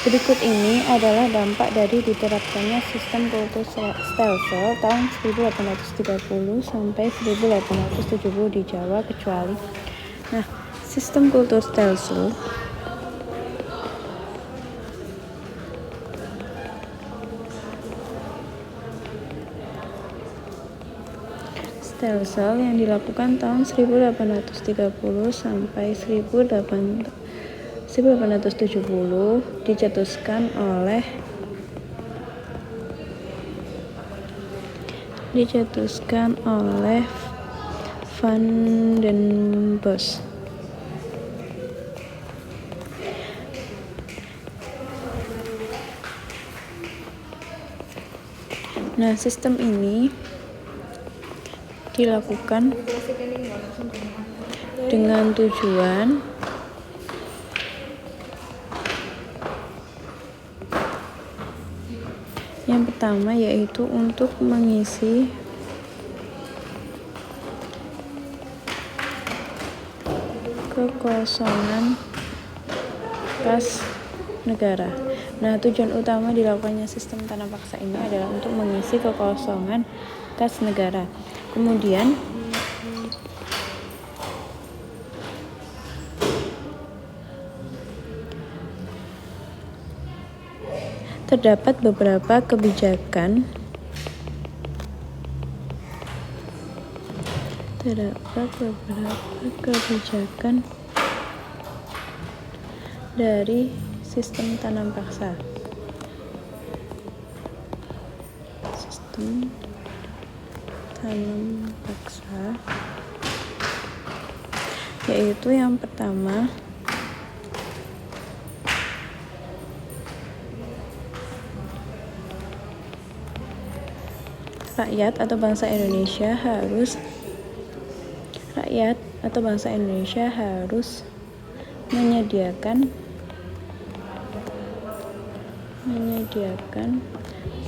Berikut ini adalah dampak dari diterapkannya sistem kultur-stelsel tahun 1830 sampai 1870 di Jawa kecuali. Nah, sistem kultur-stelsel yang dilakukan tahun 1830 sampai 1870 dicetuskan oleh Van den Bosch. Nah, sistem ini dilakukan dengan tujuan yang pertama yaitu untuk mengisi kekosongan kas negara. Nah, tujuan utama dilakukannya sistem tanah paksa ini adalah untuk mengisi kekosongan kas negara. Kemudian terdapat beberapa kebijakan dari sistem tanam paksa. Yaitu yang pertama rakyat atau bangsa Indonesia harus menyediakan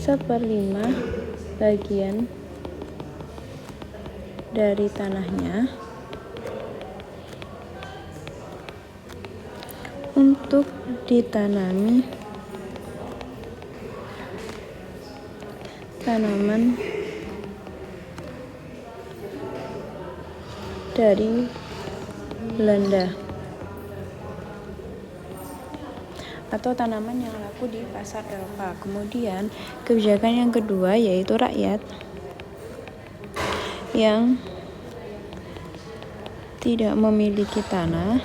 1/5 bagian dari tanahnya untuk ditanami tanaman dari Belanda atau tanaman yang laku di pasar Eropa. Kemudian kebijakan yang kedua yaitu rakyat yang tidak memiliki tanah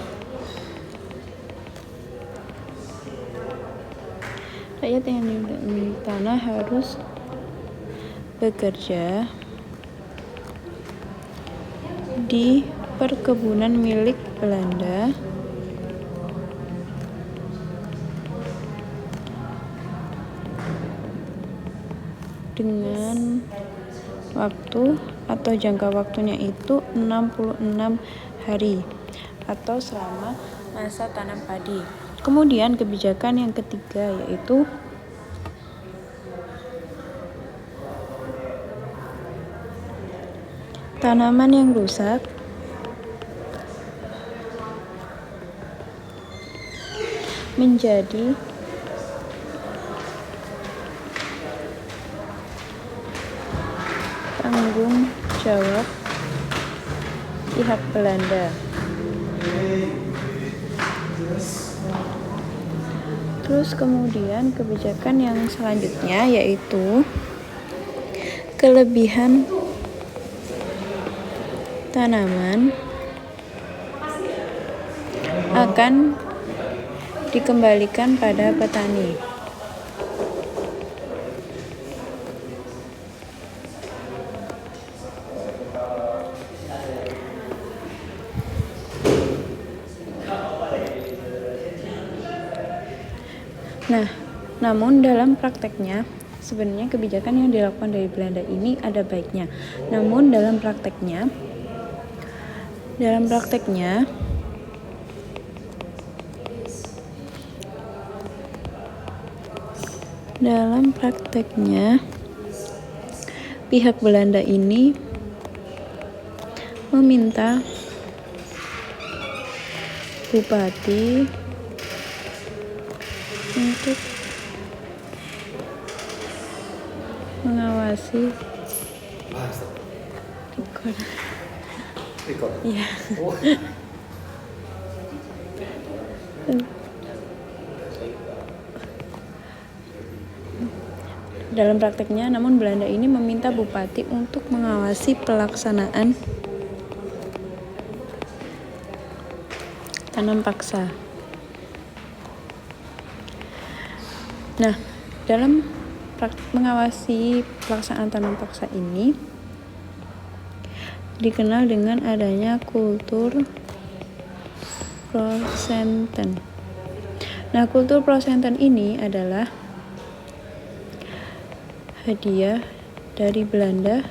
harus bekerja di perkebunan milik Belanda dengan waktu atau jangka waktunya itu 66 hari atau selama masa tanam padi. Kemudian kebijakan yang ketiga yaitu tanaman yang rusak menjadi tanggung jawab pihak Belanda. Terus kemudian kebijakan yang selanjutnya yaitu kelebihan tanaman akan dikembalikan pada petani. Nah, namun dalam prakteknya sebenarnya kebijakan yang dilakukan dari Belanda ini ada baiknya. Namun dalam prakteknya pihak Belanda ini meminta bupati untuk mengawasi record. Iya. Dalam prakteknya, namun Belanda ini meminta bupati untuk mengawasi pelaksanaan tanam paksa. Nah, dalam mengawasi pelaksanaan tanam paksa ini dikenal dengan adanya kultur prosenten. Nah, kultur prosenten ini adalah hadiah dari Belanda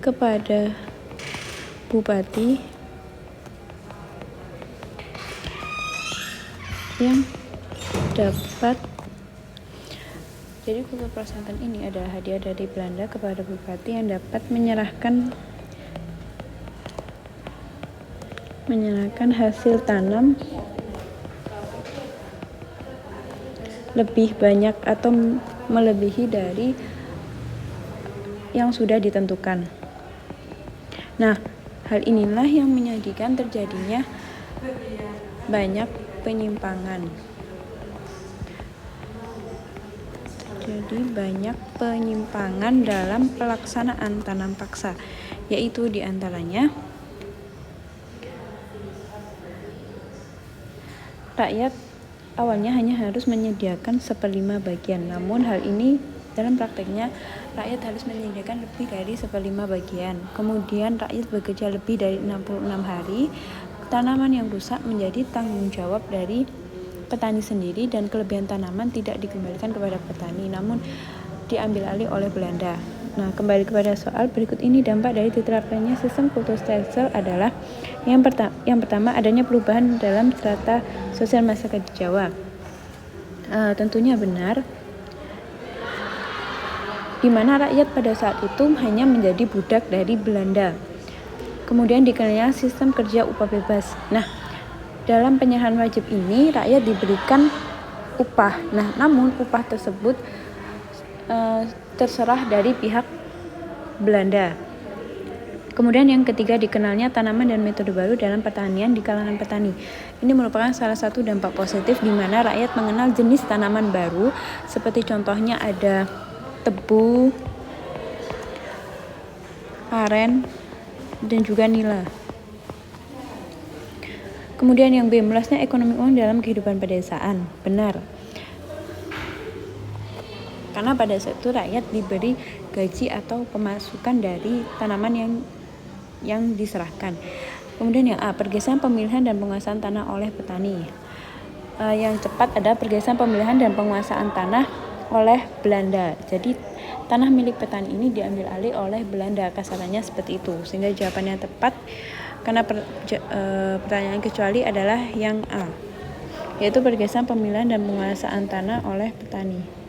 kepada bupati yang dapat. Jadi kultur prosenten ini adalah hadiah dari Belanda kepada bupati yang dapat menyerahkan hasil tanam lebih banyak atau melebihi dari yang sudah ditentukan. Nah, hal inilah yang menjadikan terjadinya banyak penyimpangan. Jadi banyak penyimpangan dalam pelaksanaan tanam paksa, yaitu diantaranya rakyat awalnya hanya harus menyediakan 1/5 bagian, namun hal ini dalam prakteknya rakyat harus menyediakan lebih dari 1/5 bagian. Kemudian rakyat bekerja lebih dari 66 hari. Tanaman yang rusak menjadi tanggung jawab dari petani sendiri dan kelebihan tanaman tidak dikembalikan kepada petani, namun diambil alih oleh Belanda. Nah, kembali kepada soal berikut ini, dampak dari diterapkannya sistem kultur stelsel adalah yang pertama adanya perubahan dalam strata sosial masyarakat di Jawa. Tentunya benar, di mana rakyat pada saat itu hanya menjadi budak dari Belanda. Kemudian dikenalnya sistem kerja upah bebas. Nah, dalam penyerahan wajib ini rakyat diberikan upah. Nah, namun upah tersebut terserah dari pihak Belanda. Kemudian yang ketiga, dikenalnya tanaman dan metode baru dalam pertanian di kalangan petani. Ini merupakan salah satu dampak positif di mana rakyat mengenal jenis tanaman baru, seperti contohnya ada tebu, aren, dan juga nila. Kemudian yang B, meluasnya ekonomi uang dalam kehidupan pedesaan. Benar. Karena pada saat itu rakyat diberi gaji atau pemasukan dari tanaman yang diserahkan. Kemudian yang A, pergeseran pemilihan dan penguasaan tanah oleh petani. Yang tepat ada pergeseran pemilihan dan penguasaan tanah oleh Belanda. Jadi tanah milik petani ini diambil alih oleh Belanda, kasarannya seperti itu. Sehingga jawaban yang tepat karena pertanyaan kecuali adalah yang A, yaitu pergeseran pemilihan dan penguasaan tanah oleh petani.